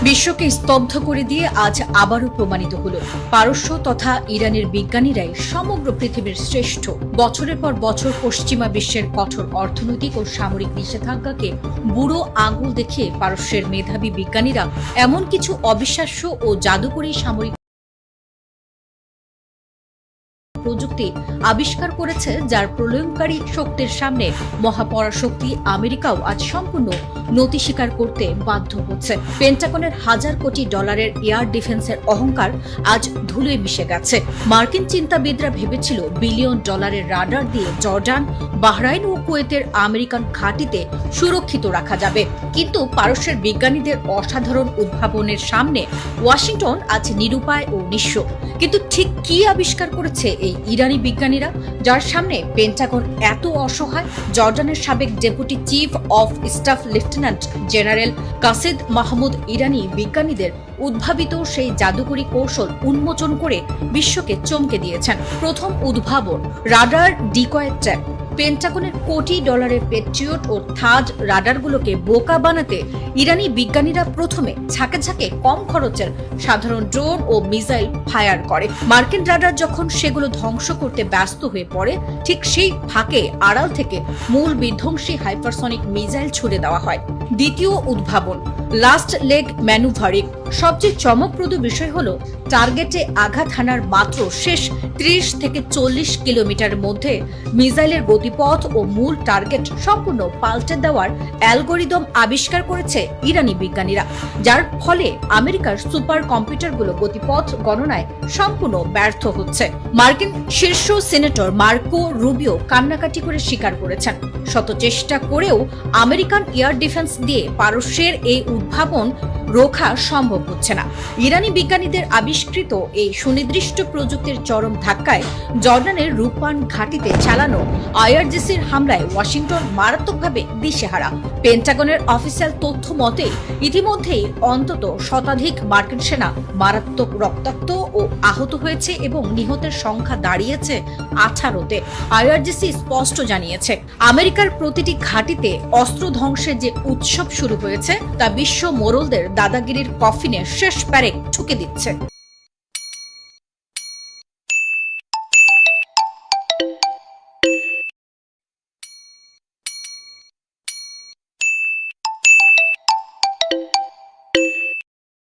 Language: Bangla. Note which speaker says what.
Speaker 1: বিশ্বকে স্তব্ধ করে দিয়ে আজ আবারও প্রমাণিত হলো পারস্য তথা ইরানের বিজ্ঞানীরাই সমগ্র পৃথিবীর শ্রেষ্ঠ। বছরের পর বছর পশ্চিমা বিশ্বের কঠোর অর্থনৈতিক ও সামরিক নিষেধাজ্ঞাকে বুড়ো আঙুল দেখে পারস্যের মেধাবী বিজ্ঞানীরা এমন কিছু অবিশ্বাস্য ও জাদুকরী সামরিক প্রযুক্তি আবিষ্কার করেছে, যার প্রলয়ঙ্কারী শক্তির সামনে মহাপরাশক্তি আমেরিকাও আজ সম্পূর্ণ নতি স্বীকার করতে বাধ্য হচ্ছে। পেন্টাগনের হাজার কোটি ডলারের এয়ার ডিফেন্সের অহংকার আজ ধুলোয় মিশে গেছে। মার্কিন চিন্তাবিদরা ভেবেছিল বিলিয়ন ডলারের রাডার দিয়ে জর্ডান, বাহরাইন ও কুয়েতের আমেরিকান ঘাঁটিতে সুরক্ষিত রাখা যাবে, কিন্তু পারস্যের বিজ্ঞানীদের অসাধারণ উদ্ভাবনের সামনে ওয়াশিংটন আজ নিরুপায় ও নিঃস্ব। কিন্তু ঠিক কি আবিষ্কার করেছে এই ইরানি বিজ্ঞানীরা, যার সামনে পেন্টাগন এত অসহায়? জর্ডানের সাবেক deputy chief of staff lieutenant general Kased Mahmoud ইরানি বিজ্ঞানীদের উদ্ভাবিত সেই জাদুকরী কৌশল উন্মোচন করে বিশ্বকে চমকে দিয়েছেন। প্রথম উদ্ভাবন রাডার ডিকয় ট্র্যাপ। পেন্টাগনের কোটি ডলারের পেট্রিয়ট ও থার্ড রাডারগুলোকে বোকা বানাতে ইরানি বিজ্ঞানীরা প্রথমে ঝাঁকে ঝাঁকে কম খরচের সাধারণ ড্রোন ও মিসাইল ফায়ার করে। মার্কিন রাডার যখন সেগুলো ধ্বংস করতে ব্যস্ত হয়ে পড়ে, ঠিক সেই ফাঁকে আড়াল থেকে মূল বিধ্বংসী হাইপারসনিক মিসাইল ছুড়ে দেওয়া হয়। দ্বিতীয় উদ্ভাবন লাস্ট লেগ ম্যানুভারিং। সবচেয়ে চমকপ্রদ বিষয় হলো টার্গেটে আঘাত হানার মাত্র শেষ 30 থেকে 40 কিলোমিটারের মধ্যে মিসাইলের গতিপথ ও মূল টার্গেট সম্পূর্ণ পাল্টে দেওয়ার অ্যালগোরিদম আবিষ্কার করেছে ইরানি বিজ্ঞানীরা, যার ফলে আমেরিকার সুপার কম্পিউটারগুলো গতিপথ গণনায় সম্পূর্ণ ব্যর্থ হচ্ছে। মার্কিন শীর্ষ সিনেটর মার্কো রুবিও কান্নাকাটি করে স্বীকার করেছেন, শত চেষ্টা করেও আমেরিকান এয়ার ডিফেন্স দিয়ে পারস্যের এই উদ্ভাবন রোখা সম্ভব হচ্ছে না। ইরানি বিজ্ঞানীদের আবিষ্কৃত এই সুনির্দিষ্ট প্রযুক্তির চরম ধাক্কায় জর্ডানের রূপবান ঘাঁটিতে চালানো আইআরজিসির হামলায় ওয়াশিংটন মারাত্মকভাবে দিশেহারা। পেন্টাগনের অফিসিয়াল তথ্য মতে ইতিমধ্যেই অন্তত শতাধিক মার্কিন সেনা মারাত্মক রক্তাক্ত ও আহত হয়েছে এবং নিহতের সংখ্যা দাঁড়িয়েছে 18-তে। আইআরজিসি স্পষ্ট জানিয়েছে, আমেরিকার প্রতিটি ঘাঁটিতে অস্ত্র ধ্বংসের যে উৎসব শুরু হয়েছে তা বিশ্ব মোড়লদের দাদাগিরির কফিনে শেষ প্যারেক ঠুকে দিচ্ছে।